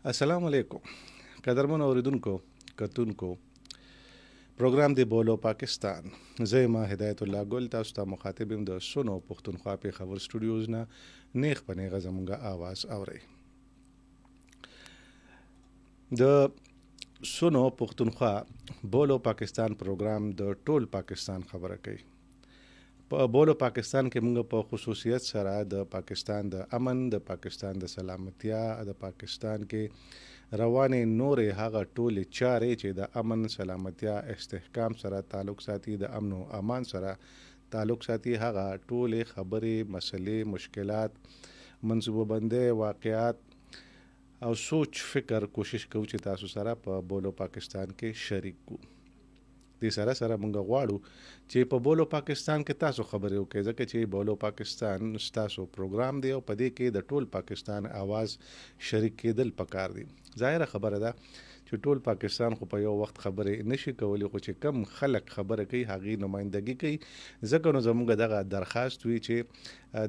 السلام علیکم قدرمن اوریدونکو کتونکو پروګرام دی بولو پاکستان زه ما هدایت الله ګل تاسو ته مخاطب يم د سونو پښتونخوا په خبر سټوډیوز نه نیخ پنه غزمونګه आवाज اوري د سونو پښتونخوا بولو پاکستان پروګرام د ټول پاکستان خبره کوي په بولو پاکستان کې موږ په خصوصیت سره د پاکستان د امن د پاکستان د سلامتیا د پاکستان کې روانې نورې هغه ټولې چارې چې د امن سلامتیا استحکام سره تعلق ساتي د امن او امان سره تعلق ساتي هغه ټولې خبرې مسلې مشکلات منصوبه بندۍ واقعات او سوچ فکر کوشش کوو چې تاسو سره په بولو پاکستان کې شریک کو دې سره سره مونږ غواړو چې په بولو پاکستان کې تاسو خبرې وکړئ ځکه چې بولو پاکستان تاسو پروګرام دی او په دې کې د ټول پاکستان आवाज شریک کېدل پکار دي ظاهره خبره ده چې ټول پاکستان خو په یو وخت خبرې نشي کولی خو چې کم خلک خبره کوي هغه نمائندګي کوي ځکه نو زموږ دغه درخواست وی چې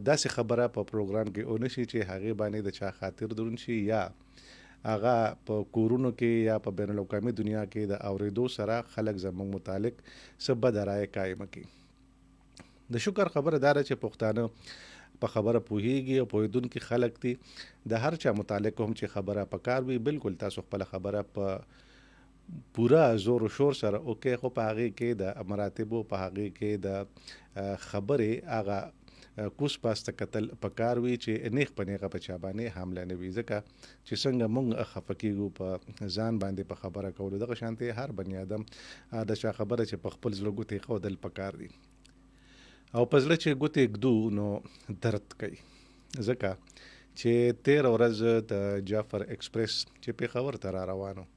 داسې خبره په پروګرام کې اونشي چې هغه باندې د چا خاطر درون شي یا هغه په کورونو کې یا په بین الاقوامي دنیا کې د اوریدو سره خلک زموږ متعلق څه بد رائے قائم کړي د شکر خبره دار چې پښتانه په خبره پوهیږي او پوهیدونکو خلک دي د هر چا متعلق هم چې خبره پکار وي بالکل تاسو خپل خبره په پورا زور و شور سره اوکې خو په هغه کې د مراتبو په هغه کې د خبره هغه کوس پاسته قتل پکار وی چې نیخ پنیغه په چا باندې حمله نه وي ځکه چې څنګه مونږ خفقېږو په ځان باندې په خبره کولو دغه شانتي هر بنی آدم د چا خبره چې په خپل زړه ګوتې خودل پکار دي او په زړه چې ګوتې ګدو نو درد کوي ځکه چې 13 ورځ د جعفر ایکسپریس چې په خبر تر روانو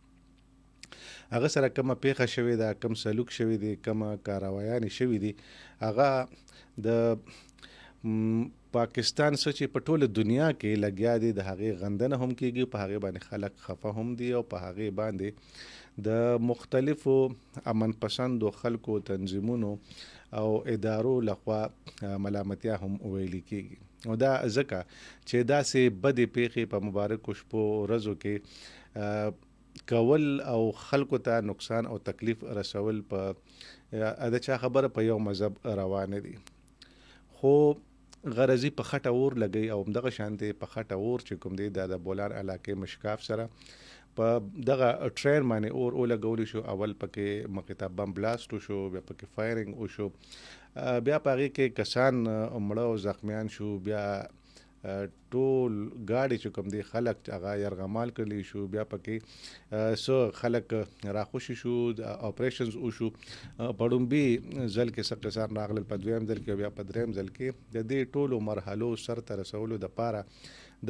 هغه سره کومه پیښه شوې ده کوم سلوک شوی دی کومه کاروایان شوی دي هغه د پاکستان چې په ټوله دنیا کې لګیا دي د هغې غندنه هم کیږي په هغې باندې خلک خفه هم دي او په هغې باندې د مختلفو امن پسندو خلکو تنظیمونو او ادارو لخوا ملامتیا هم ویل کیږي او دا ځکه چې داسې بدې پیښې په مبارکو شپو ورځو کې کول او خلکو ته نقصان او تکلیف رسول په د چا خبره په یو مذهب روانه دي خو غرضی په خټه اور لګي او دغه شانتي په خټه اور چې کوم دی د بولان علاقې مشکاف سره په دغه ټرین باندې اور لګول شو اول پکې مقطع بم بلاست شو بیا پکې فایرینګ وشو بیا پاره کې کسان مړه او زخمیان شو بیا ټول گاډي چې کوم دی خلک هغه يرغمال کړلی شو بیا پکې سو خلک راخوشي شو اپریشنز وشو پړومبي ځل کې څه کسان راغلل په دویم ځل کې بیا په دریم ځل کې د دې ټولو مرحلو سر ته رسولو د پاره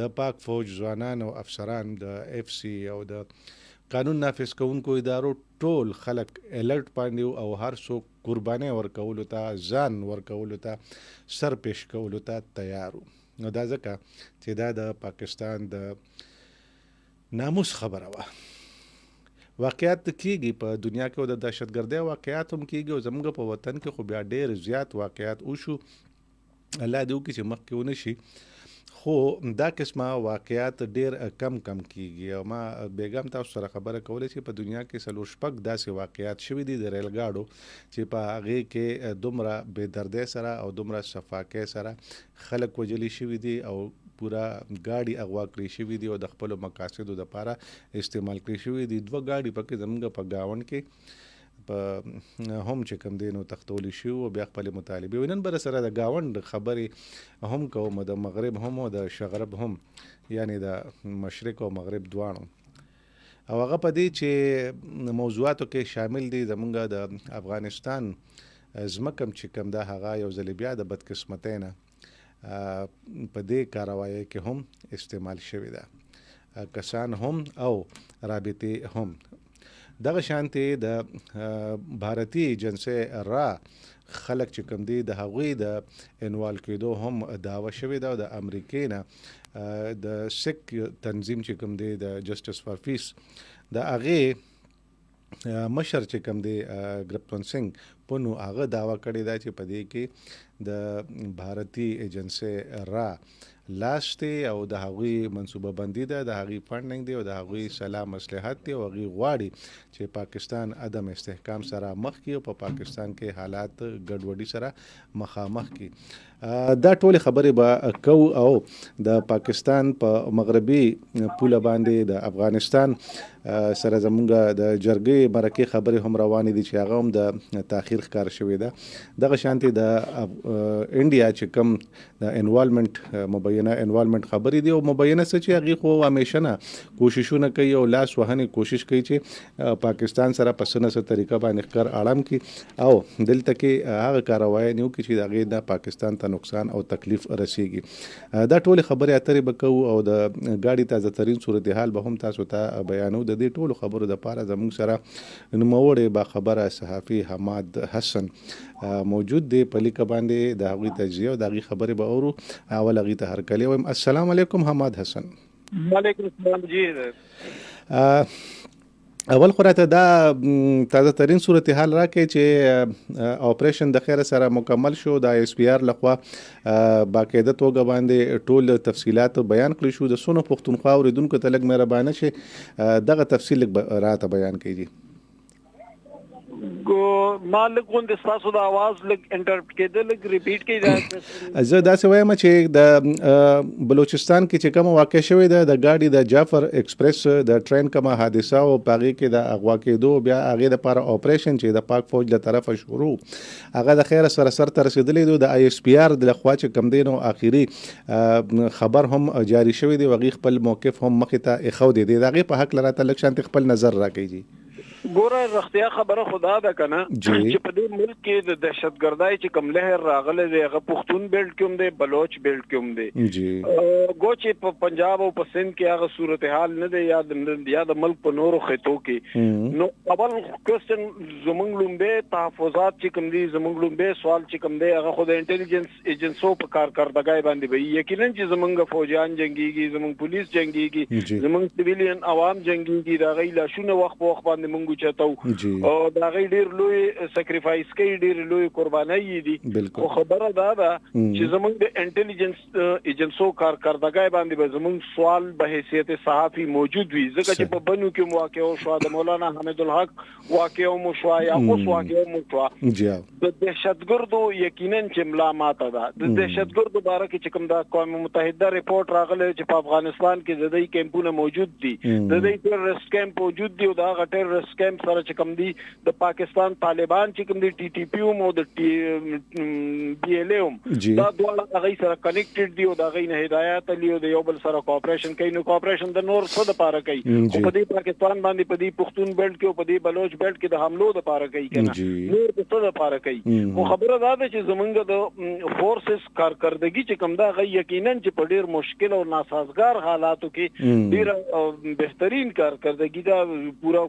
د پاک فوج ځوانان او افسران د اف سی او د قانون نافذ کوونکو ادارو ټول خلک الرټ باندې او هر څوک قرباني ورکولو ته ځان ورکولو ته سر پیش کولو ته تیارو نو دا ځکه چې دا د پاکستان د ناموس خبره وه واقعیت کیږي په دنیا کې د دهشتګردۍ واقعیت هم کیږي او زموږ په وطن کې خو بیا ډېر زیات واقعیت وشو الله دې وکړي چې مخکې ونه شي خو دا قسمه واقعیت ډیر کم کیږي او ما بیګم تاسو سره خبره کوله چې په دنیا کې سلور شپږ داسې واقعیت شوي دي د ریل ګاډو چې په هغه کې دومره بے دردۍ سره او دومره صفاکۍ سره خلک وجلی شوي دي او پورا گاډي اغوا کړی شوی دی او د خپل مقاصدو لپاره استعمال کړی شوی دي دوه گاډي پکې زمونږ په گاون کې په هم چې کم دینو تختولی شو او بیا خپل مطالبه وینن بر سره د گاوند خبرې هم کوم د مغرب هم او د شغرب هم یعنی د مشرق او مغرب دوانو او هغه په دې چې موضوعاتو کې شامل دي زمونږ د افغانستان زمکم چې کم دا هغه یو ځل بیا د بدقسمتۍ نه په دې کاروایی کې هم استعمال شوی ده کسان هم او رابطه هم دغه شانتي د بھارتی ایجنسی را خلک چې کوم دي د هغوی د انوال کېدو هم داوا شوی دا د امریکای نه د سک تنظیم چې کوم دی د جسټس فار پیس د هغه مشر چې کوم دی ګرپتون سنگ پونو هغه داوا کړی دا چې په دې کې د بھارتی ایجنسی را لاس دی او د هغوی منصوبه بندي ده، د هغوی فنډینګ دی او د هغوی سلا مصلحت دی او هغوی غواړي چې پاکستان عدم استحکام سره مخ کړي او په پاکستان کې حالات ګډوډي سره مخامخ کړي. دا ټولې خبرې به کوو او د پاکستان په مغربي پوله باندې د افغانستان سره زمونږ د جرګې مرکې خبرې هم روانې دي چې هغه هم د تاخیر ښکار شوې ده. دغه شانتي د انډیا چې کوم د انوالمنټ مبینه انوالمنټ خبرې دي او مبینه څه چې هغې خو همیشه نه کوششونه کوي او لاس وهنې کوشش کوي چې پاکستان سره په څه نه څه طریقه باندې ښکار اړم کړي او دلته کې هغه کاروایي نه وکړي چې د هغې نه پاکستان ته نقصان او تکلیف رسیږي. دا ټولې خبرې اترې به کوو او د ګاډي تازه ترین صورتحال به هم تاسو ته بیانو. د دې ټولو خبرو دپاره زموږ سره نوموړی باخبره صحافي حماد حسن موجود دی په لیکه باندې. د هغوی تجزیه او د هغوی خبرې به اورو. اول هغوی ته هرکلی وایم. السلام علیکم حماد حسن. وعلیکم السلام. جی اول خو راته دا تازه ترین صورتحال راکړئ چې اپریشن د خیر سره مکمل شو، د آی اس پی آر لخوا باقاعده توګه باندې ټول تفصیلات بیان کړی شو. د څونه پښتونخوا اورېدونکو ته لږ مهربانه شي دغه تفصیل لږ راته بیان کړئ. ما لږ غوندې ستاسو د اواز لږ انټرپټ کېده، لږ ریپیټ کړئ. زه داسې وایم چې د بلوچستان کې چې کومه واقع شوې ده د ګاډي د جعفر ایکسپریس د ټرین کومه حادثه او په هغې کې د اغوا کېدو بیا هغې دپاره اپریشن چې د پاک فوج له طرفه شروع هغه د خیره سره سرته رسېدلی دی. د آی اس پی آر د لخوا چې کوم دی نو آخري خبر هم جاري شوی دی او هغې خپل موقف هم مخې ته ایښودی دی. د هغې په هکله راته لږ شانتې خپل نظر راکړئ. ګوره رښتیا خبره خدا ده کنه چې په دې ملک کې د دهشتګردۍ چې کوم لهر راغلی دی هغه پښتون بیلټ کې هم دی، بلوچ بیلټ کې هم دی. گو چې په پنجاب او په سند کې هغه صورتحال نه دی یا د ملک په نورو خطو کې. نو اول کوېسچن زموږ لومبې تحفظات چې کوم دي، زموږ لومبې سوال چې کوم دی هغه خو د انټیلیجنس ایجنسو په کارکردګۍ باندې وي. یقینا چې زموږ فوجیان جنګېږي، زموږ پولیس جنګېږي، زموږ سیویلین عوام جنګېږي، د هغوی لاشونه وخت په وخت باندې موږ چتو او دا غي ډیر لوی سکریفایس کوي، ډیر لوی قرباني دي. خو خبره دا ده چې زمونږ د انټیلیجنس ایجنسو کارکردګۍ باندې به زمونږ سوال به حیثیت صحافي موجود وي، ځکه چې په بنو کې واقع شو د مولانا حمید الحق واقع مو شو یا اوس واقع مو شو د دهشتګردو یقینا چې ملا ماته ده. د دهشتګردو باره کې چې کوم د اقوام متحده ریپورت راغلی چې په افغانستان کې د دې کیمپونه موجود دي، د دې ټیررست کیمپ موجود دي او دا غ ټیررست کیمپ سره چې کوم دي د پاکستان طالبان چې کوم دي ټي ټي پی او د بي ال ام دا ډول هغه سره کنیکټډ دي او دا غي نه هدایت لیو د یو بل سره کوآپریشن کوي. نو کوآپریشن د نور څه د پاره کوي او په دې پاکستان باندې په دې پښتون بیلټ کې او په دې بلوچ بیلټ کې د حملو د پاره کوي کنه نور څه د پاره کوي. خو خبره دا ده چې زمونږ د فورسز کارکردګي چې کوم دا غي یقینا چې په ډیر مشکل او ناسازگار حالاتو کې ډیر بهترین کارکردګي دا پورا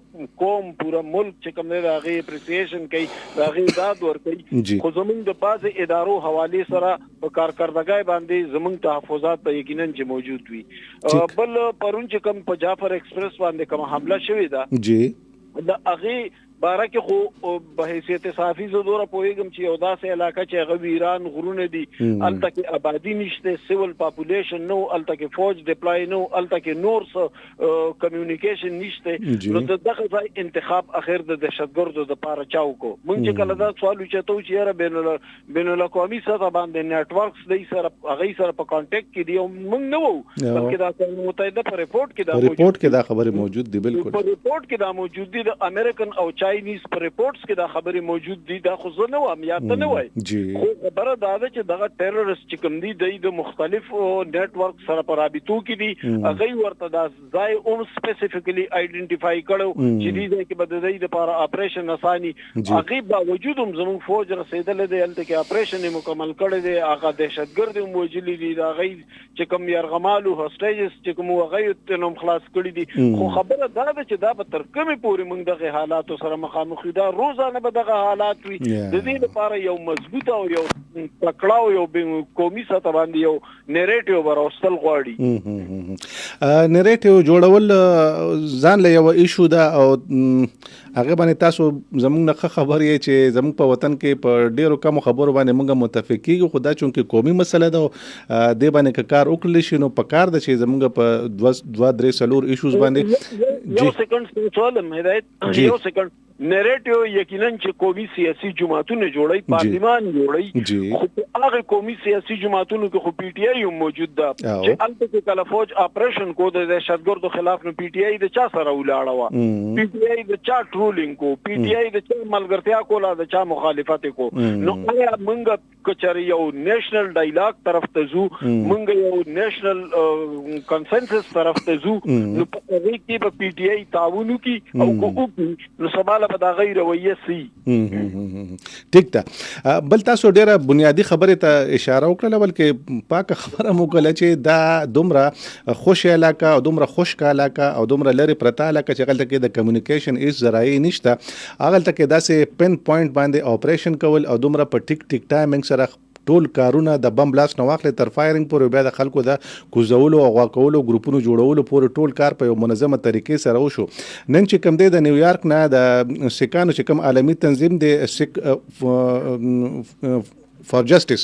قوم پورا ملک چې کوم دی هغه اپریسیشن کوي، هغه داد ور کوي. خو زمونږ د بعض ادارو حواله سره په کارکردګۍ باندې زمونږ تحفظات به یقینا چې موجود وي. بل پرون چې کوم په جعفر ایکسپریس باندې کوم حمله شوې ده جی د هغه باره کې خو به حیثیت صحافي زه دوره پوهېږم چې یو داسې علاقه چې هغه ویران غرونه دي، هلته کې آبادي نشته، سیول پاپولیشن نو، هلته کې فوج ډپلای نو، هلته کې نور څه کمیونیکیشن نشته. نو د دغه ځای انتخاب اخر د دهشتګردو دپاره چا وکړو. موږ چې کله دا سوال وچتو چې یاره بین الاقوامي سطح باندې نیټورکس دی سره هغوی سره په کانټیکټ کې دي او موږ نه وو، بلکې دا اقوام متحده په ریپورټ کې دا خبرې موجود دي. بالکل په ریپورټ کې دا موجود دي. د امریکن او چاینیز په ریپورټس کې دا خبرې موجود دي. دا خو زه نه وایم یا ته نه وای، خو خبره دا ده چې دغه ټیررست چې کوم دي د مختلفو نیټورک سره په رابطو کې دي، هغوی ورته دا ځای هم سپیسیفیکلی آئیډنټیفای کړو چې دې ځای کې به د دې دپاره اپریشن اساني. هغې باوجود هم زموږ فوج رسېدلی دی، هلته کې اپریشن یې مکمل کړی دی، هغه دهشتګرد یې هم وژلي دي، د هغوی چې کوم یرغمالو هاسټیجز چې کوم هغوی ترې هم خلاص کړي دي. خو خبره دا ده چې دا به تر کومې پورې موږ دغې حالاتو سره سره مخامخ دا روزانه به دغه حالات وي. د دې لپاره یو مضبوط او یو تکړه یو قومي سطح باندې یو نیریټیو وروستل غواړي. نیریټیو جوړول ځان له یو ایشو دا او هغه باندې تاسو زموږ نه خبر یې چې زموږ په وطن کې په ډیرو کم خبرو باندې موږ متفق کیږو، خو دا چونکې قومي مسله ده د باندې کار وکړل شي نو په کار ده چې زموږ په 2-3 ایشوز باندې یو سکند سوالم هدایت یو سکند نیریټیو یقینا چې قومي سیاسي جماعتونه جوړي پارلیمان جوړي، خو هغه قومي سیاسي جماعتونو کې خو پی ټی آی موجود ده چې البته کې کله فوج اپریشن کو د دهشتګردو خلاف نو پی ټی آی د چا سره ولاړه و، پی ټی آی د چا ټرولینګ کو، پی ټی آی د چا ملګرتیا کوله، د چا مخالفت کو. نو هغه موږ کچري یو نېشنل ډایلاګ طرف ته زو، موږ یو نېشنل کنسنسس طرف ته زو، نو په هغه کې په پی ټی آی تعاون کی او کو نو سبا په دا غیر رویه سي. ټیک ده. بل تاسو ډیره بنیادی خبره ته اشاره وکړه، بلکې پاکه خبره مو کله چې دا دومره خوش علاقه او دومره خشک علاقه او دومره لري پرته علاقه چې غلطه کې د کمیونیکیشن هیڅ ذرایع نشته، هغه ته کې داسې پن پوینټ باندې اپریشن کول او دومره په ټیک ټیک ټایمینګ سره ټول کارونه د بم بلاست نو واخلې تر فایرینګ پورې بیا د خلکو د کوزولو او غواکولو ګروپونو جوړولو پورې ټول کار په یو منظمه طریقې سره وشو. نن چې کوم دی د نیویارک نه د سیکانو چې کوم عالمي تنظیم دی سیک فور جسټس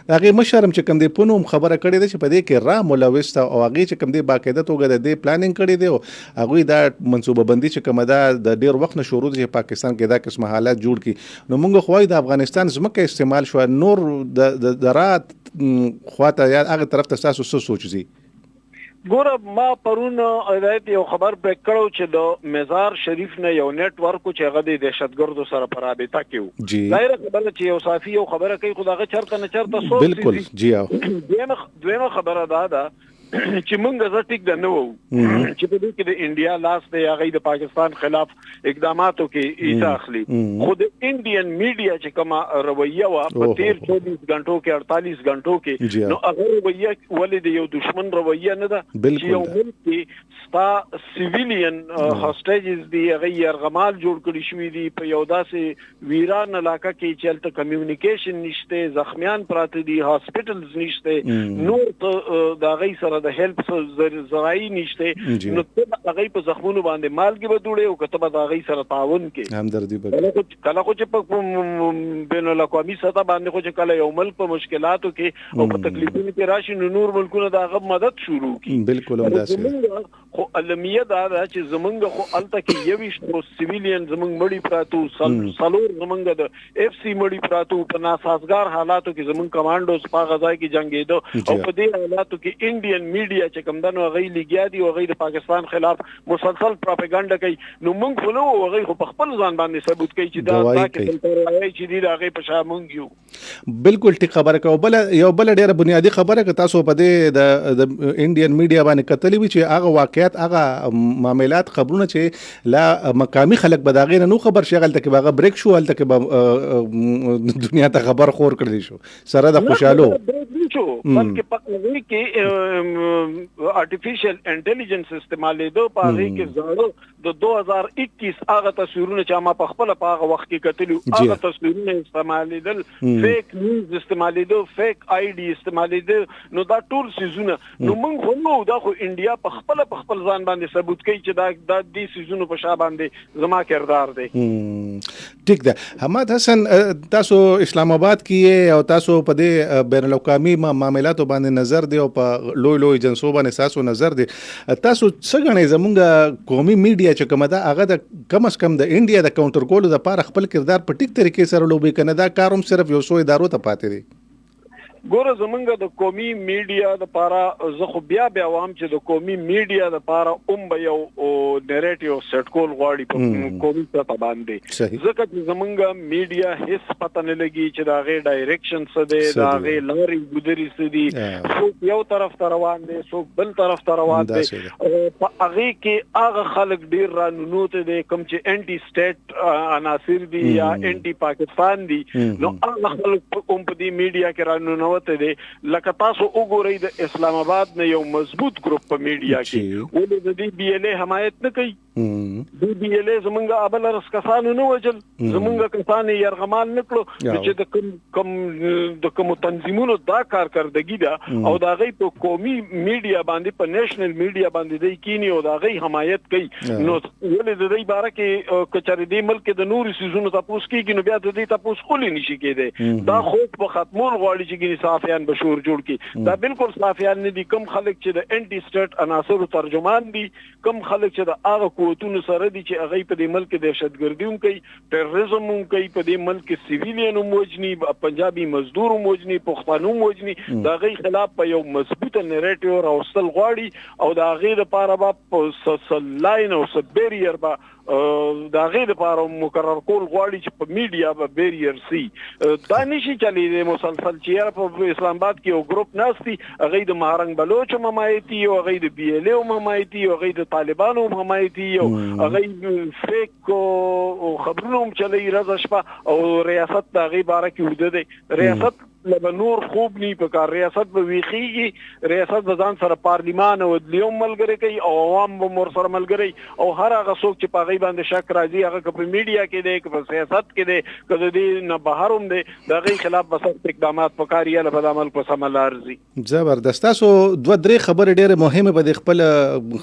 هغه مشرم چې کوم دی پونوم خبره کړې ده چې په دې کې را ملوث او هغه چې کوم دی باقاعده توګه د دې پلانینګ کړی دی او هغه دا منصوبه بندي چې کومه ده د ډیر وخت نه شروع دي چې پاکستان کې دا قسم حالات جوړ کړي. نو موږ خوای د افغانستان زمکه استعمال شو نور د رات خواته یا هغه طرف ته تاسو څه سوچ دي؟ ګوره ما پرون هدایت یو خبر پریک کړو چې د مزار شریف نه یو نیټ ورک چې هغه د دهشتګردو سره په رابطه کې و. ظاهر خبره چې یو صافي یو خبره کوي خو دغه چرته نه چرته سوچ بالکل جی او دویمه خبره ده چې مونږ زه ټیک ده نه وو چې په دې کې د انډیا لاس دی هغه د پاکستان خلاف اقداماتو کې ایسا اخلي، خو د انډین میډیا چې کومه رویه وا په 24 غنټو کې 48 غنټو کې نو هغه رویه ولې د یو دشمن رویه نه ده چې یو ملک کې ستا سیویلین هاسټیجز دی هغه يرغمال جوړ کړی شوی دی په یو داسې ویران علاقه کې چې الته کمیونیکیشن نشته، زخمیان پراته دي، هاسپټلز نشته، نور ته د غي سره د هیلپ ذرایع نشته، نو ته هغه په زخمونو باندې مالګي بدوړې او کته به هغه سره تعاون کې همدردی کله خو چې په بین الاقوامي سطح باندې خو چې کله یو ملک په مشکلاتو کې او په تکلیفونو کې راشي نو نور ملکونه د هغه مدد شروع کی. بالکل همداسې خو علمیه دا چې زمونږ خو الته کې یويشتو سیویلین زمونږ مړی پراتو سالور زمونږ د اف سی مړی پراتو په ناسازگار حالاتو کې زمونږ کمانډوز په غزا کې جنگیدو او په دې حالاتو کې انډین میډیا چې کوم دنو غي لګیا دي او غي د پاکستان خلاف مسلسل پروپاګاندا کوي، نو موږ خو نو غي خو په خپل ځان باندې ثبوت کوي چې دا کې تلترای چې دی هغه په شا مونږ یو. بالکل ټیک خبره کوي. بل یو بل ډیره بنیادی خبره که تاسو په دې د انډین میډیا باندې کتلې وي چې هغه واقعیت هغه معاملات خبرونه چې لا مقامی خلک به دا غیر نو خبر شغل ته کې هغه بریک شو هلته کې دنیا ته خبر خور کړی شو سره د خوشالو بلکې پکې کې آرټیفیشل انټيليجنس استعمالې دو پاره کې زړو د 2021 هغه تصویرونه چې ما په خپل په هغه وخت کې کتلو هغه تصویرونه استعمالې دل فیک نیوز استعمالې دو فیک آی ډي استعمالې دو نو دا ټول سيزونه نو موږ خو نو دا خو انډیا په خپل ځان باندې ثبوت کوي چې دا د دې سيزونو په شا باندې زما کردار دی. ټیک ده. حماد حسن تاسو اسلام آباد کې او تاسو په دې بین الاقوامي معاملاتو باندې نظر دی او په لوی جنسو باندې تاسو نظر دی، تاسو څه غنئ زمونږ قومي میډیا چې کومه ده هغه د کم از کم د انډیا د کاونټر کولو د پاره خپل کردار په ټیک طریقې سره لوبي کنه دا کاروم صرف یو څو ادارو ته پاتې دي؟ ګوره زمونږ د قومي میډیا د پاره زه خو بیا وام چې د قومي میډیا د پاره به یو نیریټیو سیټ کول غواړي په قومي سطح باندې، ځکه چې زمونږ میډیا هیڅ پته نه لګي چې دا غي ډایریکشن څه دی، دا غي لاري ګذري څه دي، څوک یو طرف ته روان دي څوک بل طرف ته روان دي، په هغه کې هغه خلک ډیر رانونوت دي کوم چې انټي سټیټ عناصر دي یا انټي پاکستان دي، نو هغه خلک په دې میډیا کې رانونوت ننوته دي لکه تاسو وګورئ د اسلام آباد نه یو مضبوط ګروپ په میډیا کې ولې د دې بي ال اي حمایت نه کوي د بي ال اي زمونږ ابل رس کسانو نه وجل زمونږ کسان يرغمال نکړو چې د کوم تنظیمونو دا کارکردګي ده او دا غي په قومي میډیا باندې په نېشنل میډیا باندې د کینی او دا غي حمایت کوي نو ولې د دې باره کې کچري د ملک د نور سيزونو تاسو کېږي نو بیا د دې تاسو خولي نشي کېده دا خو په ختمول غواړي چې ګني صافیان بشور جوړ کی دا بالکل صافیان نه دي کم خلک چې د انټي سټیټ عناصر ترجمان دي کم خلک چې د هغه قوتونو سره دي چې هغه په دې ملک دهشتګردي هم کوي ټیرریزم هم کوي په دې ملک سیویلین هم وجني پنجابي مزدور هم وجني پښتانه هم وجني دا غي خلاف په یو مضبوطه نریټیو راوستل غواړي او دا غي لپاره په لاین او سبیریر با دا غي لپاره مقرر کول غواړي چې په میډیا به بیریر سي دا نشي چلی د مسلسل چې په اسلام آباد کې یو ګروپ ناشتي هغه د مهارنګ بلوچ ممایتي او هغه د بي ال او ممایتي او هغه د طالبانو ممایتي او هغه فیک او خبرونه چلی راځه شپه او ریاست دا غي باره کې وده ریاست لبه نور خوب نی په کار ریاست به ویخیږي ریاست به ځان سره پارلیمان او عدلیوم ملګری کوي او عوام به مور سره ملګری او هر هغه څوک چې په غي باندې شک راځي هغه په میډیا کې دی په سیاست کې دی کله دې نه بهروم دی د غي خلاف بس اقدامات پکاري له بد عمل په سم لارزي زبردست تاسو دوه درې خبرې ډېره مهمه به خپل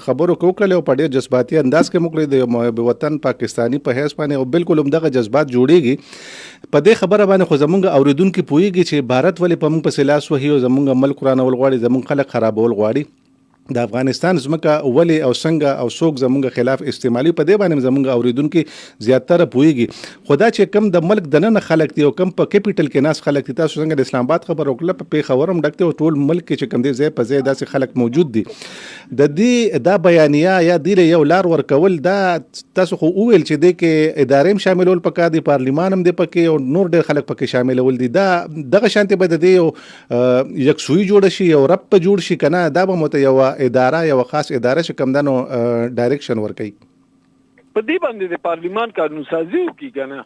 خبرو کوکړل او په ډېر جذباتي انداز کې موکړي د محب وطن پاکستانی په حیث باندې او بالکل هم دغه جذبات جوړيږي په دې خبره باندې خو زمونږ اوریدونکو پويږي چې بھارت ولې په موږ په سلاس وهي او زمونږ ملک قرآن ول غواړي زمونږ خلک خرابول غواړي د افغانستان زمکه ولې او څنګه او څوک زمونږ خلاف استعمالي په دې باندې زمونږ اوریدونکو زیاتره پويږي خدا چې کم د ملک دننه خلک دي او کم په کیپټل کې ناس خلک دي تاسو څنګه د اسلام آباد خبر وکړه په خبرم ډکته او ټول ملک کې چې کم دي ځای په ځای داسې خلک موجود دي د دې دا بیانیه یا د یو لار ورکول دا تاسو خو ویل چې د کې ادارې شاملول پکې دي پارلیمان هم دي پکې او نور ډېر خلک پکې شاملول دي دا دغه شانتي به د دې یکسوي جوړ شي او رب په جوړ شي کنه دا به مت یو اداره یو خاص اداره چې کم دنو ډایرکشن ورکړي په دې باندې د پارلیمان قانون سازي وکړي کنه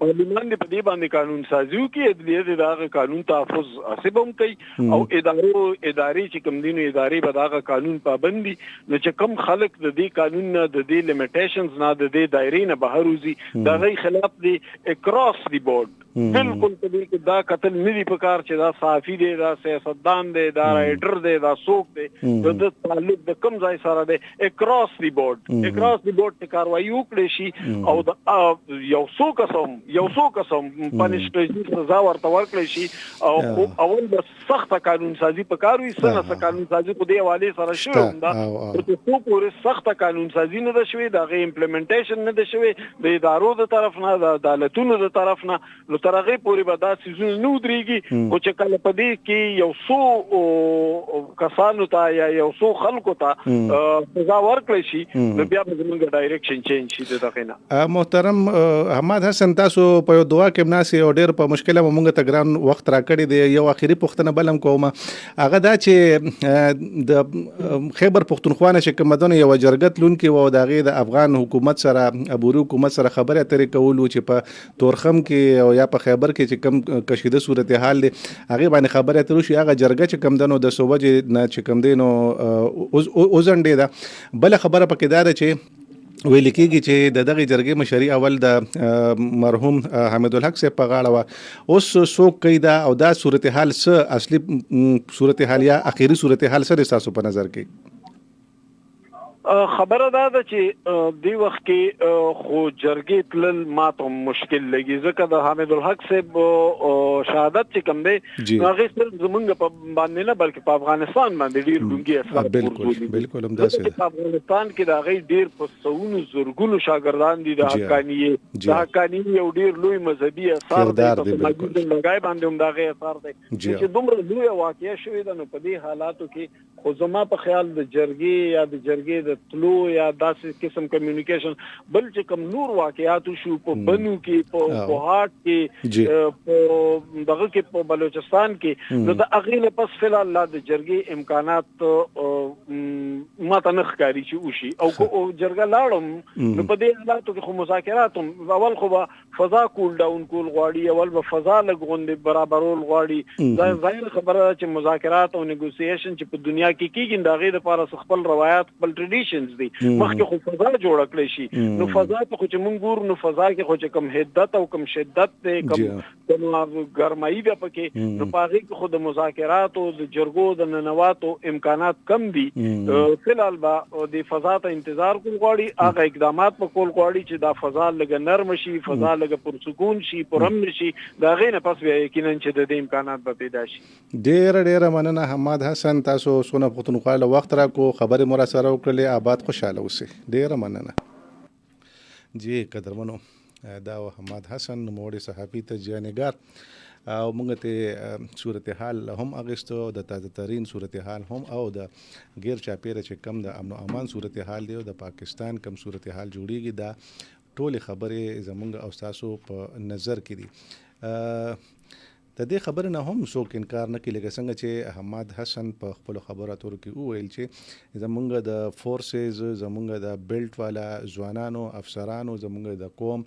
پارلیمان دې په دې باندې قانون سازي وکړي د دغه قانون تحفظ حسابم کوي او ادارې چې کوم دینو ادارې به دغه قانون پابندي نو چې کم خلک د دې قانون نه د دې لیمیټیشنز نه د دې دایرې نه بهر وځي د غي خلاف دی اکراس دی بورډ بالکل په دې کې دا قتل ندي په کار چې دا صحافي دی دا سیاستدان دی دا رائټر دی دا څوک دی د تعلق د کم ځای سره دی اکراس دی بورډ ته کاروایی وکړي شي او یو څو قسم پنیشمنت سزا ورته ورکړي شي او اول د سخت قانون سازي په کار وي سره قانون سازي په دې حواله سره شوی دا چې څو پورې سخت قانون سازي نه ده شوی دا غي امپلیمنټیشن نه ده شوی د ادارو د طرف نه د عدالتونو د طرف نه نو ترغه پورې به دا سيزونه نو دريږي او چې کله په دې کې یو څو کسانو ته یا یو څو خلکو ته سزا ورکړي شي نو بیا به زموږ ډایرکشن چینج شي دغه نه محترم احمد حسن تاسو په دعا کې مناسي او ډېر په مشکله مونږ ته ګران وخت راکړی دی یو اخیری پوښتنه بلم کومه هغه دا چې د خیبر پښتونخوا نه چې کومدونه یو جرګت لون کې و دغه د افغان حکومت سره ابوري حکومت سره خبره اترې کولو چې په تورخم کې او یا په خیبر کې چې کم کشیده صورتحال دی هغه باندې خبره اترو شي هغه جرګه چې کم دنو د صوبې نه چې کم دینو اوزنډې دا بل خبره پکې دا چې ویل کېږي چې دغه جرګې مشري اول د مرحوم حمید الحق سے په غاړه و اوس څوک کوي دا او دا صورتحال څه اصلي صورتحال یا اخیری صورتحال سره تاسو په نظر کې خبره ده چې دی وخت کې خو جرګې تل ماته مشکل لګي ځکه د حمید الحق صاحب شهادت چې کوم دی هغه صرف زمونږ په باندې نه بلکې په افغانستان باندې ډیر ډونګي اثر بالکل هم داسې په افغانستان کې دا غي ډیر په سونو زورګونو شاګردان دي د حقانیه یو ډیر لوی مذهبي اثر دی په ماګو لګای باندې هم دا غي اثر دی چې دومره لوی واقعیا شوې ده نو په دې حالاتو کې خو زما په خیال د جرګې یا د جرګې د تلو یا داسې قسم کمیونیکیشن بل چې کوم نور واقعات شو په بنو کې په کوهات کې په دغه کې په بلوچستان کې نو د اغه پس فل الله د جرګې امکانات ما ته نه ښکاري چې وشي او جرګه لاړم نو په دې حالاتو کې خو مذاکرات اول خو فضا کول ډاون کول غواړي اول به فضا لګوندې برابرول غواړي دا ظاهر خبره چې مذاکرات او نیګوسییشن چې په دنیا کې کیږي دا غیر لپاره خپل روایت خپل ټریډیشنز دي مخکې خو فضا جوړ کړی شي نو فضا ته خو چې مونږ ګور نو فضا کې خو چې کم حدت او کم شدت ته کم ګرمایي ده پکې نو پاره کې خو د مذاکرات او د جرګو د ننواتو امکانات کم دي فلحال با د فضا ته انتظار کول غواړي هغه اقدامات په کول غواړي چې دا فضا لګ نرم شي فضا لګ پرسکون شي پرامن شي دا غینه پس بیا یقینا چې د امکانات به پیدا شي ډیر مننه حماد حسن تاسو سونه پښتونخوا له وخت را کو خبرې مو را سره وکړلې آباد خوشاله اوسئ ډیر مننه جی قدرمنو دا حماد حسن نوموړی صحافي تجزیه‌نګار او موږ ته صورتحال هم اغستو د تازه ترین صورتحال هم او د غیر چاپیره چې کم د امن او امان صورتحال دی او د پاکستان کم صورتحال جوړیږي دا ټول خبرې زموږ او تاسو په نظر کې دي د دې خبر نه هم څوک انکار نه کوي لکه څنګه چې حماد حسن په خپل خبرو اترو کې وویل چې زمونږ د فورسز زمونږ د بیلټ والا ځوانانو افسرانو زمونږ د قوم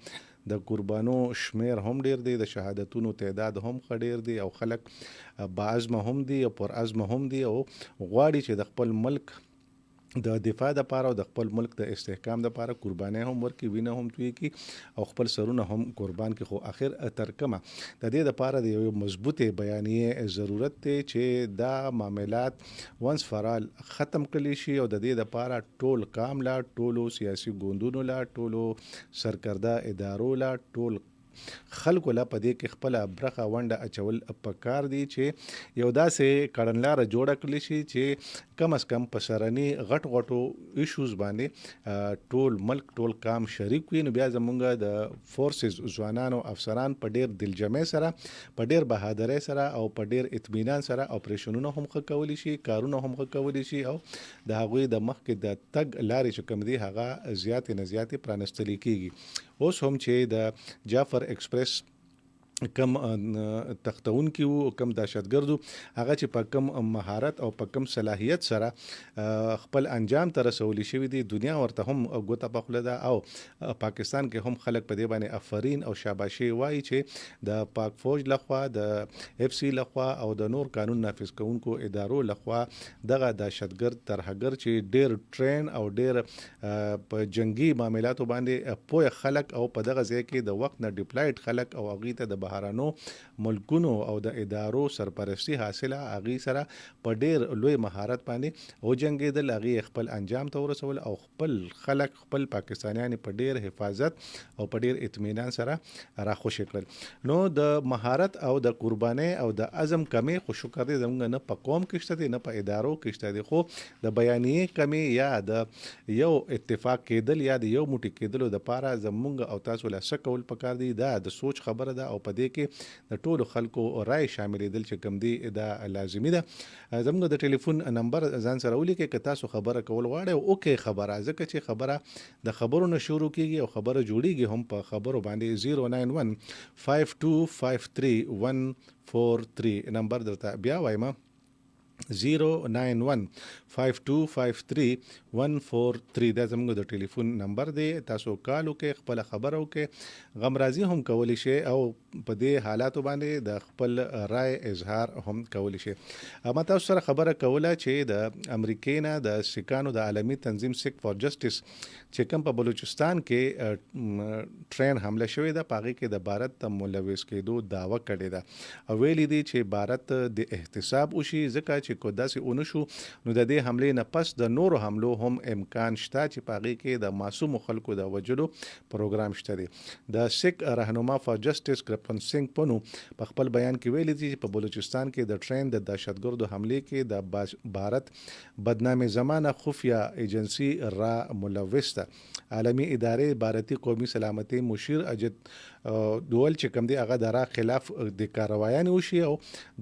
د قربانو شمیر هم ډیر دی د شهادتونو تعداد هم ډیر دی او خلک باعزمه هم دي او پر عزمه هم دي او غواړي چې د خپل ملک د دفاع د پاره او د خپل ملک د استحکام د پاره قرباني هم ورکي وینه هم توي کی او خپل سرونه هم قربان کی خو اخر ترکمه د دې د پاره د یو مضبوطه بیانیه ضرورت ته چې دا معاملات وانس فرال ختم کړي شي او د دې د پاره ټول کاملا ټولو سیاسي ګوندونو لا ټولو سرکرده ادارو لا ټول خلکو لا پدې کې خپل برخه ونده اچول پکار دي چې یو داسې کړنلار جوړ کړي شي چې کم از کم پسرنی غټو ایشوز باندې ټول ملک ټول کام شریک وي نو بیا زمونږ د فورسز ځوانانو افسران په ډیر دلجمع سره په ډیر بهادرۍ سره او په ډیر اطمینان سره اپریشنونه هم کولی شي کارونه هم کولی شي او د هغوی د مخکې د تګ لارې چې کوم دي هغه زیات نه زیات پرانستل کیږي اوس هم چې د جعفر ایکسپریس کم تختون کی وو کم دهشتګردو هغه چې په کم مهارت او په کم صلاحیت سره خپل انجام ته رسولي شوی دی دنیا ورته هم ګوته پخله ده او پاکستان کې هم خلک په دې باندې افرین او شاباشي وایي چې د پاک فوج لخوا د اف سی لخوا او د نور قانون نافذ کوونکو ادارو لخوا دغه دهشتګرد ترهګر چې ډیر ټرین او ډیر په جنگي معاملاتو باندې پوهه خلک او په دغه ځای کې د وخت نه ډیپلایډ خلک او هغه ته د بهرانو ملکونو او د ادارو سرپرستی حاصله اغي سره په ډیر لوی مهارت باندې او جنگیدل اغي خپل انجام ته ورسول او خپل خلک خپل پاکستانیان په ډیر حفاظت او په ډیر اطمینان سره راخوشي کړل نو د مهارت او د قرباني او د عزم کمی خو شکر دې زموږ نه په قوم کې شته نه په ادارو کې شته خو د بیانیه کمی یا د یو اتفاق کېدل یا د یو موټی کېدل د پاره زموږ او تاسو له شکول پکار دي دا د سوچ خبره ده او په دې کې د ټولو خلکو رائے شاملېدل چې کم دی دا لازمي ده زموږ د ټلیفون نمبر ځان سره ولیکئ که تاسو خبره کول غواړئ او اوکې خبره ځکه چې خبره د خبرو نه شروع کیږي او خبره جوړیږي هم په خبرو باندې 0915253 نمبر درته بیا وایم 0915253 دا زموږ د ټلیفون نمبر دی تاسو کال وکړئ خپل خبرو کې غمرازي هم کولی شي او په دې حالاتو باندې د خپل رائے اظهار هم کولی شي ما تاسو سره خبره کوله چې د امریکای نه د سکانو د عالمي تنظیم سیک فور جسټس چې کوم په بلوچستان کې ټرین حمله شوې ده پاغي کې د بھارت ته ملوث کېدو داوا کړې ده او ویلي دي چې بھارت د احتساب وشي ځکه چې کو داسې اونشو نو د دې حمله نه پس د نورو حملو هم امکان شته چې پاغي کې د معصوم خلکو د وجلو پروګرام شته دي د سیک رهنما فور جسټس کرپن سنگ پونو په خپل بیان کې ویلي دي چې په بلوچستان کې د ټرین د دهشتګردو حمله کې د بھارت بدنامي زمانه خفیه ایجنسی را ملوث ده عالمی ادارې بھارتی قومي سلامتی مشیر اجت ډول چې کوم دی هغه د را خلاف د کاروایانه وشي او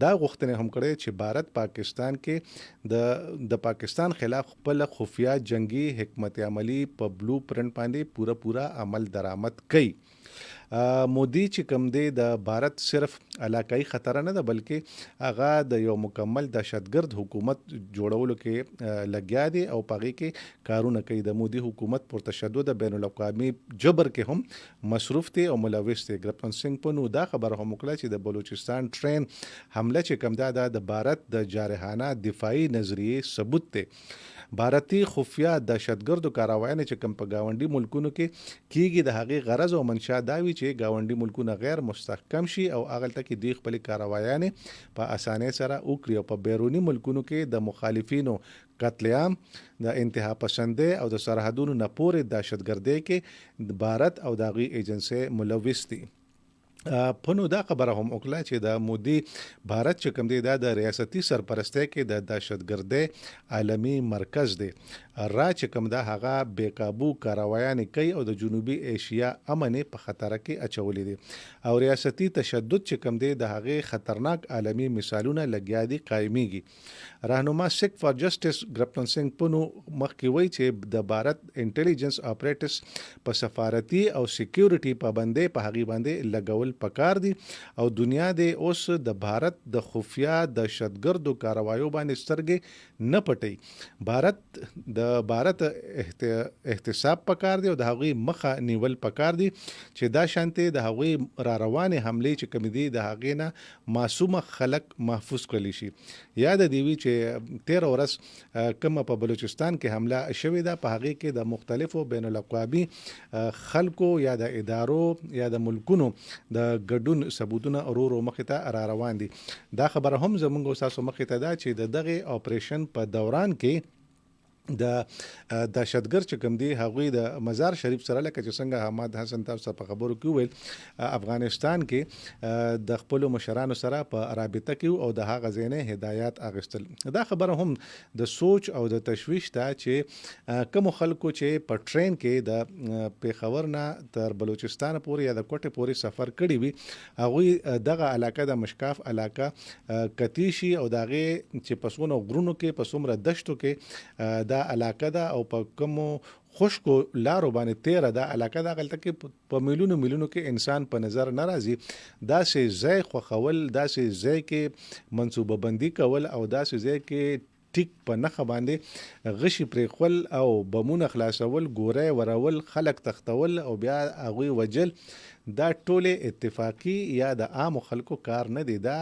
دا غوښتنه هم کړې چې بھارت پاکستان کې د پاکستان خلاف خپل خفیه جنگي حکمت عملی په بلو پرنټ باندې پورا عمل درآمد کوي. مودي چې کوم دی د بھارت صرف علاقائی خطر نه ده بلکې هغه د یو مکمل دهشتګرد حکومت جوړولو کې لګیا دی او پغې کې کارونه کوي. د مودي حکومت پر تشدد بین الاقوامي جبر کې هم مصروف دی او ملوث دی. ګرپتن سنگ پنو دا خبره هم وکړه چې د بلوچستان ټرین حمله چې کوم ده د بھارت د جارحانه دفاعي نظریې ثبوت دی. بھارتي خفیه دهشتګردو کاروایانې چې کوم په گاونډي ملکونو کې کیږي د هغې غرض او منشا دا وي چې گاونډي ملکونه غیر مستحکم شي او هغلته کې دوی خپلې کاروایانې په اسانۍ سره وکړي او په بیروني ملکونو کې د مخالفینو قتل عام د انتها پسندۍ او د سرحدونو نه پورې دهشتګردۍ کې د بھارت او د هغې ایجنسۍ ملوث دي. پنو دا خبره هم وکړه چې د مودي بھارت چې کوم دی دا د ریاستي سرپرستۍ کې د دهشتګردۍ عالمي مرکز دی. را چې کوم دا هغه بې قابو کاروایانې کوي او د جنوبي ایشیا امن په خطر کې اچولې دي او ریاستي تشدد چې کوم دی د هغې خطرناک عالمي مثالونه لګیا دي قایمیږي. راهنما سیک فار جسټس ګرپتن سنگ پنو مخکې وایي چې د بھارت انټیلیجنس اپریټس په سفارتي او سکیورټي پابندۍ په هغې باندې لګول پکار دي او دنیا د اوس د بھارت د خفیه دهشتګردو کاروایو باندې سترګې نه پټي. د بھارت احتساب پکار دی او د هغوی مخه نیول پکار دي چې دا شانتي د هغوی را روانې حملې چې کوم دي د هغې نه معصومه خلک محفوظ کړلی شي. یاد دی وی چې 13 ورځ کوم په بلوچستان کې حمله شوې ده په هغې کې د مختلفو بین الاقوامي خلکو یا د ادارو یا د ملکونو د ګډون ثبوتونه ورو مخې ته را روان دي. دا خبره هم زموږ تاسو مخې ته ده چې د دغه اپریشن په دوران کې د دهشتګرد چې کوم دی هغوی د مزار شریف سره لکه چې څنګه حماد حسن تاسو په خبرو کې وویل افغانستان کې د خپلو مشرانو سره په رابطه کې او د هغه ځای نه هدایات اخیستل. دا خبره هم د سوچ او د تشویش ده چې کوم خلکو چې په ټرین کې د پیښور نه تر بلوچستان پورې یا د کوټې پورې سفر کړی وي هغوی دغه علاقه د مشکاف علاقه کتی شي او د هغې چې په څومره غرونو کې په څومره دشتو کې دا علاقه ده او په کومو خشکو لارو باندې تیره ده علاقه ده هغلته کې په میلیونو کې انسان په نظر نه راځي. داسې ځای خوښول داسې ځای کې منصوبه بندي کول او داسې ځای کې ټیک په نښه باندې غشي پرېښول او بمونه خلاصول ګورۍ ورول خلک تختول او بیا هغوی وجل دا ټولې اتفاقی یا د عامو خلکو کار نه دی. دا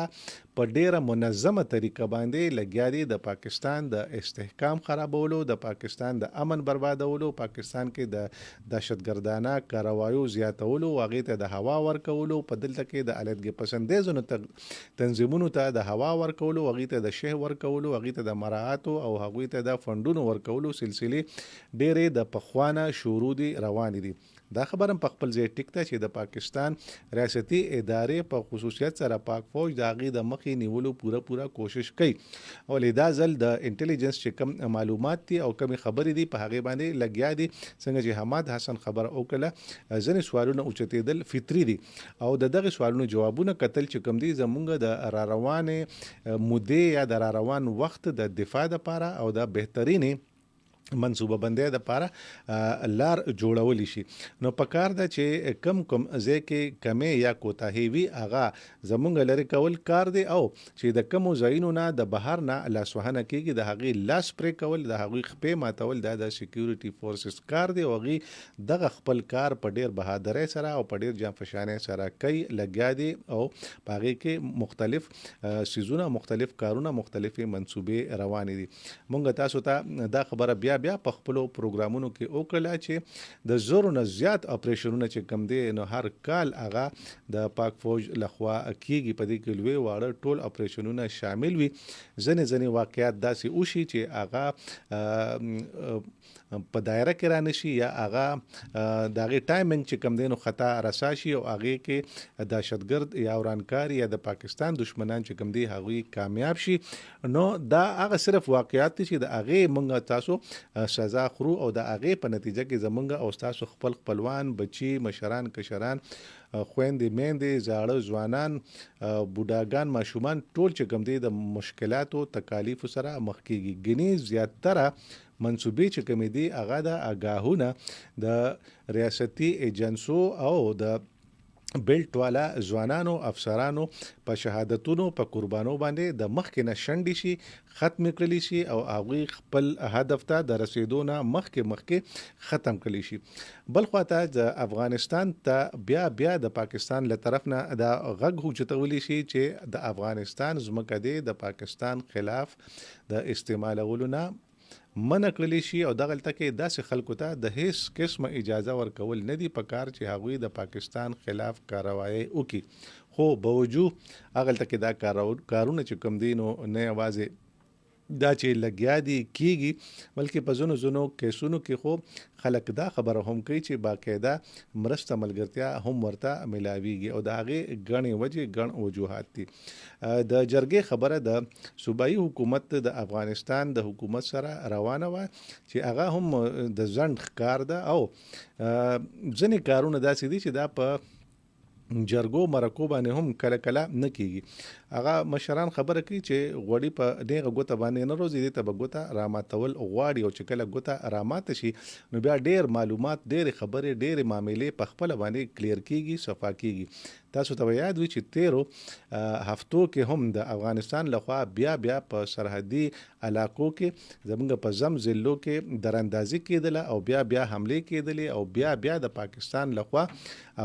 په ډیره منظمه طریقه باندې لګیا دي د پاکستان د استحکام خرابولو د پاکستان د امن بربادولو پاکستان کې د دهشتګردانه کاروایو زیاتولو هغې ته د هوا ورکولو په دلته کې د علیحدګۍ پسندیزو تنظیمونو ته د هوا ورکولو هغې ته د شه ورکولو هغې ته د مراعاتو او هغوی ته د فنډونو ورکولو سلسلې ډیرې د پخوانه شروع دي روانې دي. دا خبره په خپل ځای ټیک ده چې د پاکستان ریاستي ادارې په خصوصیت سره پاک فوج د هغې د مخې نیولو پوره کوشش کوي. ولې دا ځل د انټیلیجنس چې کوم معلومات دي او کومې خبرې دي په هغې باندې لګیا دي. څنګه چې حماد حسن خبره وکړه ځینې سوالونه اوچتېدل فطري دي او د دغه سوالونو جوابونه کتل چې کوم دي زمونږ د را روانې مودې یا د را روان وخت د دفاع دپاره او د بهترینې منصوبه بندۍ دپاره لار جوړولی شي. نو پکار ده چې کم ځای کې کمې یا کوتاهي وي هغه زمونږ لرې کول کار دی او چې د کمو ځایونو نه د بهر نه لاسوهنه کېږي د هغې لاس پرې کول د هغوی خپې ماتول دا د سکیورټي فورسز کار دی او هغوی دغه خپل کار په ډېر بهادرۍ سره او په ډېر جانفشانۍ سره کوي لګیا دي او په هغې کې مختلف سیزونه مختلف کارونه مختلفې منصوبې روانې دي. مونږ تاسو ته دا خبره بیا په خپلو پروګرامونو کې وکړله چې د زرو نه زیات اپریشنونه چې کم دی نو هر کال هغه د پاک فوج لخوا کیږي. په دې کې لوی واړه ټول اپریشنونه شامل وي. ځینې واقعیات داسې وشي چې هغه په دایره کې را نشي یا هغه د هغې ټایمنګ چې کوم دی نو خطا رسا شي او هغې کې دهشتګرد یا ورانکار یا د پاکستان دشمنان چې کوم دی هغوی کامیاب شي. نو دا هغه صرف واقعیات دي چې د هغې موږ تاسو سزا خورو او د هغې په نتیجه کې زمونږ او تاسو خپل خپلوان بچي مشران کشران خويندې میندې زاړه ځوانان بوډاګان ماشومان ټول چې کوم دی د مشکلاتو تکالیف سره مخ کېږي. ګنې زیاتره منصوبې چې کومې دي هغه د آګاهونه د ریاستي ایجنسو او د بیلټ والا ځوانانو افسرانو په شهادتونو په قربانو باندې د مخکې نه شنډې شي ختم کړلی شي او هغوی خپل هدف ته د رسیدو نه مخکې ختم کړلی شي. بل خواته د افغانستان ته بیا د پاکستان له طرف نه دا غږ اوچتولی شي چې د افغانستان ځمکه دی د پاکستان خلاف د استعمالولو نه منع کړلی شي او دغلته کې داسې خلکو ته د هیڅ قسمه اجازه ورکول نه دي پکار چې هغوی د پاکستان خلاف کاروایی وکړي. خو باوجود هغلته کې دا کارونه چې کوم دي نو نه یوازې دا چې لګیا دي کیږي بلکې په ځینو کیسونو کې خو خلک دا خبره هم کوي چې باقاعده مرسته ملګرتیا هم ورته ملاویږي او د هغې ګڼې وجې ګڼ وجوهات دي. د جرګې خبره د صوبایي حکومت د افغانستان د حکومت سره روانه وه چې هغه هم د ځنډ ښکار ده او ځینې کارونه داسې دي چې دا په جرګو مرکو باندې هم کله کله نه کیږي. هغه مشران خبره کوي چې غوړي په دغه ګوته باندې نه روزي دي ته به ګوته راماتول غواړي او چې کله ګوته رامات شي نو بیا ډیر معلومات ډیر خبرې ډیر معاملې په خپل باندې کلیر کیږي صفا کیږي. تاسو ته یاد وي چې 13 هفتو کې هم د افغانستان لخوا بیا په سرحدي علاقو کې زمونږ په زم ضلعو کې دراندازي کېدله او بیا حملې کېدلې او بیا د پاکستان لخوا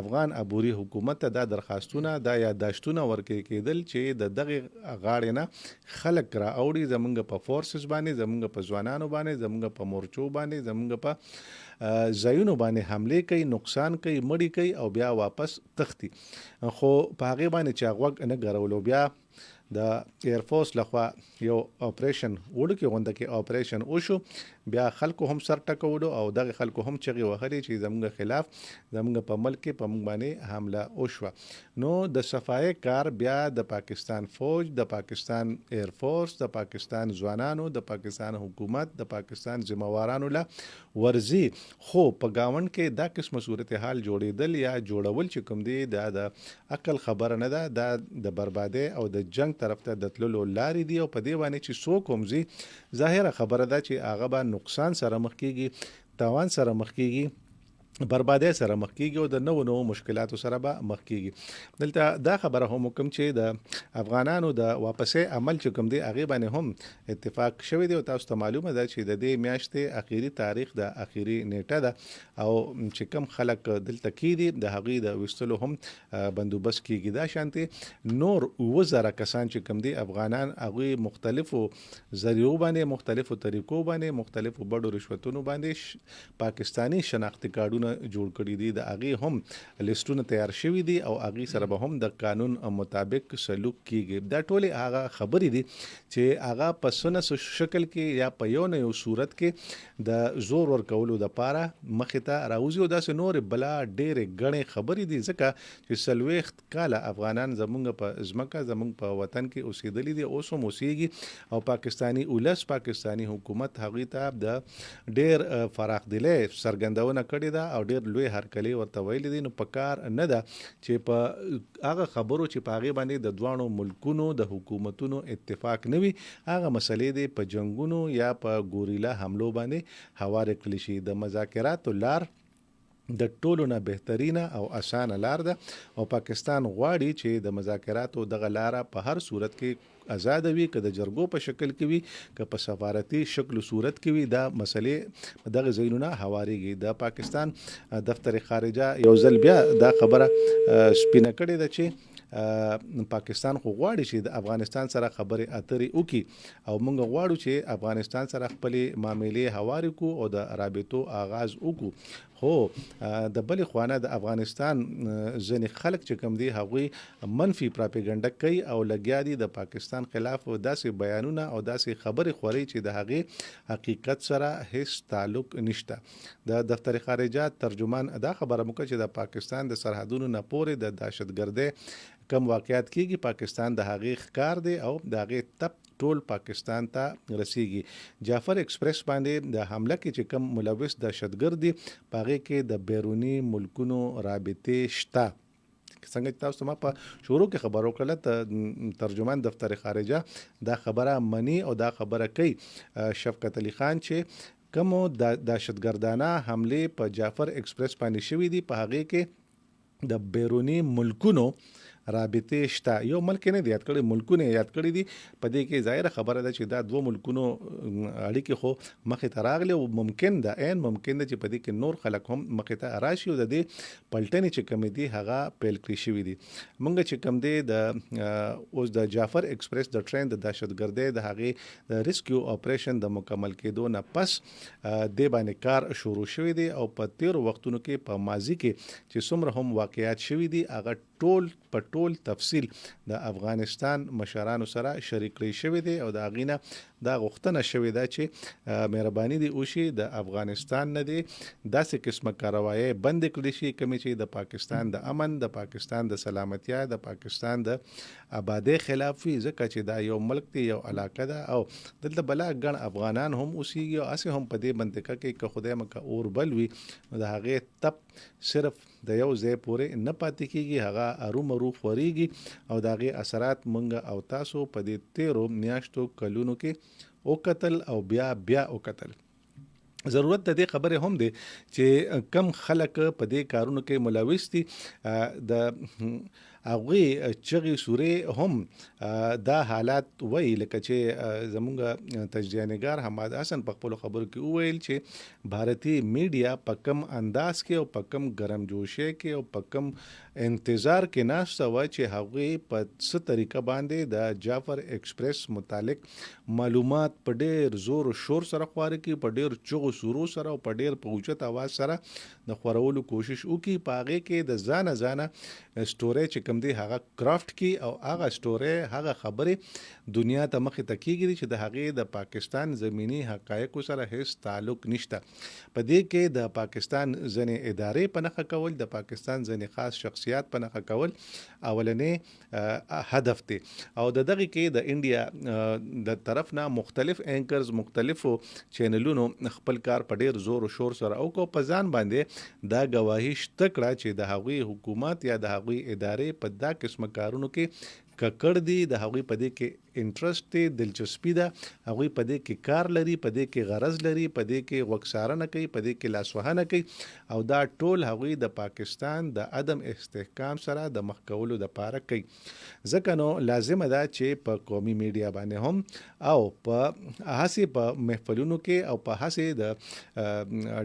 افغان عبوري حکومت ته دا درخواستونه دا یادداشتونه ورکړي کېدل چې د دغه غاړې نه خلک را اوړي زمونږ په فورسز باندې زمونږ په ځوانانو باندې زمونږ په مورچو باندې زمونږ په ځایونو باندې حملې کوي نقصان کوي مړی کوي او بیا واپس تختی. خو په هغې باندې چې هغه نه ګرولو بیا د ایرفورس لخوا یو اپریشن وړوکی غونډه کې اپریشن وشو بیا خلکو هم سر ټکولو او دغه خلکو هم چغې وهلې چې زموږ خلاف زموږ په ملک کې په موږ باندې حمله وشوه. نو د صفای کار بیا د پاکستان فوج د پاکستان ایرفورس د پاکستان ځوانانو د پاکستان حکومت د پاکستان ذمہوارانو له ورزي. خو په گاوند کې دا قسمه صورتحال جوړېدل یا جوړول چې کوم دی دا د عقل خبره نه ده دا د بربادي او د جنگ طرف ته د تللو لارې دي او په دې باندې چې څوک هم ځي ظاهره خبره ده چې هغه به نقصان سره مخ کېږي تاوان سره مخ کېږي بربادي سره مخ کېږي او د نوو مشکلاتو سره به مخ کېږي. دلته دا خبره هم کوم چې د افغانانو د واپسې عمل چې کوم دی هغې باندې هم اتفاق شوی دی او تاسو ته معلومه ده چې د دې میاشتې اخیری تاریخ د اخیری نیټه ده او چې کوم خلک دلته کېدي د هغوی د ویستلو هم بندوبست کېږي. دا شانتې نور 7,000 کسان چې کوم دي افغانان هغوی مختلفو ذریعو باندې مختلفو طریقو باندې مختلفو بډو رشوتونو باندې پاکستانی شناختی کارډونه جوړ کړي دي د هغې هم لیستونه تیار شوي دي او هغې سره به هم د قانون مطابق سلوک کیږي. دا ټولې هغه خبرې دي چې هغه په څه نه شکل کې یا په یو نه یو صورت کې د زور ورکولو دپاره مخې ته راوځي او داسې نورې بلا ډېرې ګڼې خبرې دي ځکه چې 40 کاله افغانان زمونږ په ځمکه زمونږ په وطن کې اوسېدلي دي اوس هم اوسېږي او پاکستانی اولس پاکستانی حکومت هغوی ته د ډېر فراخدلۍ څرګندونه کړې ده او ډېر لوی هرکلی ورته ویلي دي. نو په کار نه ده چې په هغه خبرو چې په هغې باندې د دواړو ملکونو د حکومتونو اتفاق نه وي هغه مسلې دي په جنګونو یا په ګوریلا حملو باندې هوارې کړلی شي. د مذاکراتو لار د ټولو نه بهترینه او اسانه لار ده او پاکستان غواړي چې د مذاکراتو دغه لاره په هر صورت کې آزاد وي که د جرګو په شکل کې وي که په سفارتي شکل صورت کې وي دا مسلې دغه ځایونو نه هوارېږي. د پاکستان دفتر خارجه یو ځل بیا دا خبره سپینه کړې ده چې پاکستان خو غواړي چې د افغانستان سره خبرې اترې وکړي او موږ غواړو چې افغانستان سره خپلې معاملې هوارې کړو او د رابطو آغاز وکړو. خو د بلې خوانه د افغانستان ځینې خلک چې کوم دي هغوی منفي پراپیګنډه کوي او لګیا دي د پاکستان پاکستان خلاف داسې بیانونه او داسې خبرې خوري چې د هغې حقیقت سره هیڅ تعلق نشته. د دفتر خارجه ترجمان دا خبره وکړه چې د پاکستان د سرحدونو نه پورې د دهشتګردۍ کم واقعیت کیږي پاکستان د هغې ښکار دی او د هغې تپ ټول پاکستان ته رسیږي. جعفر ایکسپریس باندې د حمله کې چې کم ملوث دهشتګرد دي په هغې کې د بیروني ملکونو رابطې شته. څنګه چې تاسو ما په شروع کې خبر وکړله ترجمان دفتر خارجه دا خبره مني او دا خبره کوي. شفقت علي خان چې کوم د دهشتګردانه حملې په جعفر ایکسپریس باندې شوي دي په هغې کې د بیروني ملکونو رابطې شته. یو ملک نه دی یاد کړی، ملکونه یاد کړی دي. په دې کې ظاهره خبره ده چې دا دوه ملکونو اړیکې خو مخې ته راغلي او ممکن ده چې په دې کې نور خلک هم مخې ته راشي او د دې پلټنې چې کومې دي هغه پیل کړی شوي دي. موږ چې کوم دی د اوس د جعفر ایکسپریس د ټرین د دهشتګردۍ د هغې د ریسکیو اپریشن د مکمل کېدو نه پس دې باندې کار شروع شوی دی او په تیرو وختونو کې په ماضي کې چې څومره هم واقعیات شوي دي هغه ټول تفصیل د افغانستان مشرانو سره شریک کړی شوی دی او د هغې نه دا غوښتنه شوې ده چې مهرباني دې وشي د افغانستان نه دې داسې قسمه کاروایۍ بندې کړې شي کومې چې د پاکستان د امن، د پاکستان د سلامتیا، د پاکستان د آبادۍ خلاف وي. ځکه چې دا یو ملک دی، یو علاقه ده او دلته بلا ګڼ افغانان هم اوسېږي او هسې هم په دې منطقه کې که خدای مکه اور بل وي نو د هغې تپ صرف د یو ځای پورې نه پاتې کېږي، هغه ارومرو خورېږي او د هغې اثرات موږ او تاسو په دې تیرو میاشتو کلونو کې وکتل او بیا وکتل. ضرورت د دې خبرې هم دی چې کم خلک په دې کارونو کې ملوث دي د هغوی چغې سورې هم دا حالات وایي، لکه چې زمونږ تجزیه‌نګار حماد حسن په خپلو خبرو کې وویل چې بھارتي میډیا په کم انداز کې او په کم ګرمجوشۍ کې او په کم انتظار کې ناسته وه چې هغوی په څه طریقه باندې د جعفر ایکسپریس متعلق معلومات په ډېر زور و شور سره خواره کړي، په ډېر چغو سورو سره او په ډېر په اوچت اواز سره د خورولو کوشش وکړي. په هغې کې د ځانه سټورۍ چې کوم دی هغه کرافټ کی او هغه سټورۍ هغه خبرې دنیا ته مخې ته کېږي چې د هغې د پاکستان زمینی حقایقو سره هیڅ تعلق نشته. په دې کې د پاکستان ځینې ادارې په نښه کول، د پاکستان ځینې خاص شخصیات په نښه کول اولنې هدف دی او د دغې کې د انډیا د طرف نه مختلف اینکرز مختلفو چینلونو خپل کار په ډېر زور و شور سره وکړو. په ځان باندې دا ګواهي شته کړه چې د هغوی حکومت یا د هغوی ادارې په دا قسمه کارونو کې ککړ دي، د هغوی په دې کې انټرسټ دی، دلچسپي ده، هغوی په دې کې کار لري، په دې کې غرض لري، په دې کې غوږسارنه کوي، په دې کې لاسوهنه کوي او دا ټول هغوی د پاکستان د عدم استحکام سره د مخ کولو دپاره کوي. ځکه نو لازمه ده چې په قومي میډیا باندې هم او په هسې په محفلونو کې او په هسې د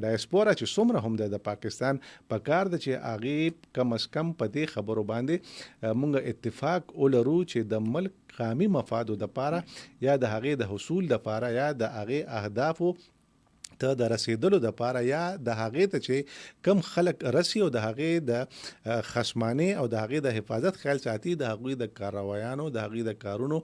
ډایسپورا چې څومره هم د پاکستان په کار ده چې هغې کم از کم په دې خبرو باندې مونږ اتفاق ولرو چې د ملک قومي مفادو دپاره یا د هغې د حصول دپاره یا د هغې اهدافو ته د رسیدلو دپاره یا د هغې ته چې کم خلک رسي او د هغې د خصمانې او د هغې د حفاظت خیال ساتي، د هغوی د کاروایانو د هغوی د کارونو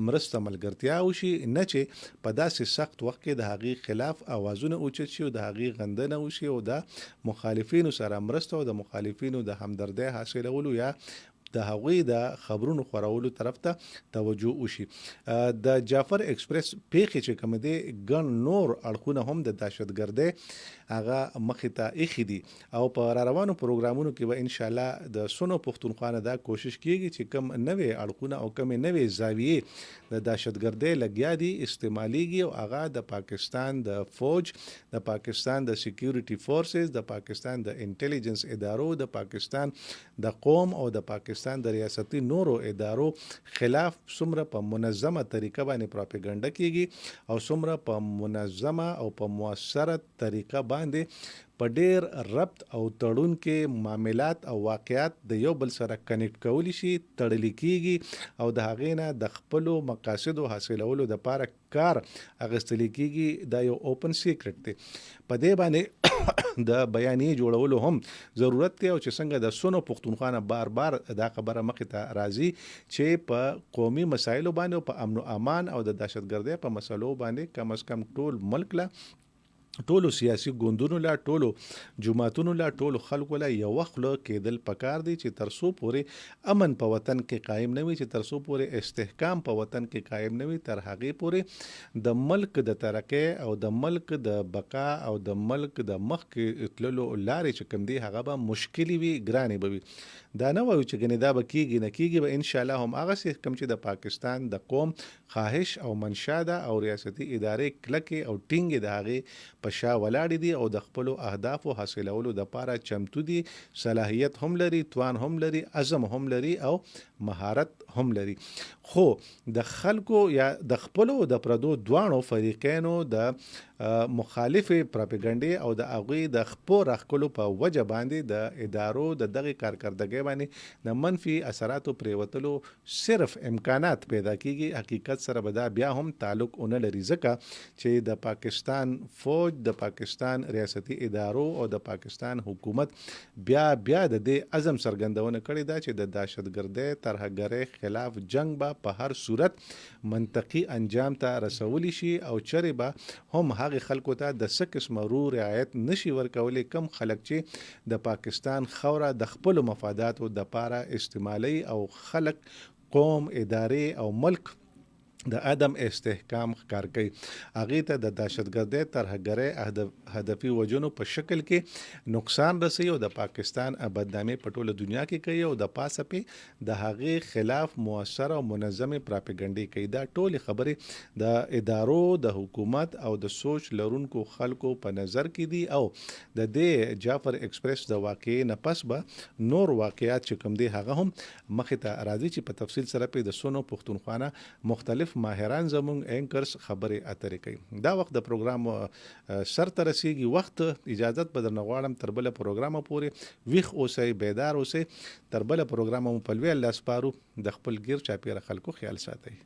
مرسته ملګرتیا وشي، نه چې په داسې سخت وخت کې د هغې خلاف اوازونه اوچت شي او د هغې غندنه وشي او د مخالفینو سره مرسته او د مخالفینو د همدردۍ حاصلولو یا د هغوی د خبرونو خورولو طرف ته توجه وشي. د جعفر ایکسپریس پیښې چې کوم دی ګڼ نور اړخونه هم د دهشتګردۍ هغه مخې ته ایښي دي او په روانو پروګرامونو کې به انشاءالله د سنو پښتونخوا نه دا کوشش کیږي چې کم نوې اړخونه او کم نوې زاویې د دهشتګردۍ لګیا دي استعمالیږي او هغه د پاکستان د فوج، د پاکستان د سیکیورټي فورسز، د پاکستان د انټیلیجنس ادارو، د پاکستان د قوم او د پاکستان د ریاستي نورو ادارو خلاف څومره په منظمه طریقه باندې پراپیګنډه کیږي او څومره په منظمه او په مؤثره طریقه باندې په ډیر ربط او تړون کې معاملات او واقعات د یو بل سره کنیکټ کولی شي، تړل کیږي او د هغې نه د خپلو مقاصدو حاصلولو دپاره کار اخیستل کیږي. دا یو اوپن سیکرټ دی. په دې باندې د بیانیې جوړولو هم ضرورت دی او چې څنګه د سونو پښتونخوا نه بار بار دا خبره مخې ته راځي چې په قومي مسایلو باندې او په امن و امان او د دهشتګردۍ په مسلو باندې کم از کم ټول ملک له ټولو سیاسي ګوندونو لا ټولو جماعتونو لا ټولو خلکو لا یو خوله کېدل پکار دی چې تر څو پورې امن په وطن کې قایم نه وي، چې تر څو پورې استحکام په وطن کې قایم نه وي، تر هغې پورې د ملک د ترقۍ او د ملک د بقا او د ملک د مخکې تللو لارې چې کوم دي هغه به مشکلې وي، ګرانې به وي. دا نه وایو چې ګنې دا به کېږي نه کېږي، به انشاءالله هم هغسې کوم چې د پاکستان د قوم خواهش او منشا ده او ریاستي ادارې کلکې او ټینګې د هغې په شا ولاړې دي او د خپلو اهدافو حاصلولو دپاره چمتو دي، صلاحیت هم لري، توان هم لري، عزم هم لري او مهارت هم لري. خو د خلکو یا د خپلو د پردو دواړو فریقینو د مخالفې پراپګنډې او د هغوی د خپو راښکلو په وجه باندې د ادارو د دغې کارکردګۍ باندې د منفي اثراتو پرېوتلو صرف امکانات پیدا کیږي. حقیقت سره به دا بیا هم تعلق ونه لري، ځکه چې د پاکستان فوج، د پاکستان ریاستي ادارو او د پاکستان حکومت بیا د دې عزم څرګندونه کړې ده چې د دهشتګردۍ ترهګرۍ خلاف جنگ به په هر صورت منطقي انجام ته رسولی شي او چرې به هم هغې خلکو ته د څه قسمه رو رعایت نشي ورکولی کم خلک چې د پاکستان خاوره د خپلو مفاداتو دپاره استعمالوي او خلک، قوم، ادارې او ملک د عدم استحکام ښکار کوي. هغې ته د دهشتګردۍ ترهګرۍ هدفي وجونو په شکل کې نقصان رسوي او د پاکستان بدنامي په ټوله دنیا کې کوي او د پاسه پې د هغې خلاف مؤثره او منظمې پراپګنډې کوي. دا ټولې خبرې د ادارو، د حکومت او د سوچ لرونکو خلکو په نظر کې دي او د دې جعفر ایکسپریس د واقعې نه پس به نور واقعات چې کوم دي هغه هم مخې ته راځي چې په تفصیل سره پې د سونو پښتونخوا نه مختلف ماهران زمونږ اینکرز خبرې اترې کوي. دا وخت د پروګرام سر ته رسیږي، وخت اجازت به درنه غواړم تر بله پروګرامه پورې ویښ اوسئ، بیدار اوسئ. تر بله پروګرامه مو په لوی الله سپارو. د خپل ګیر چاپېره خلکو خیال ساتئ.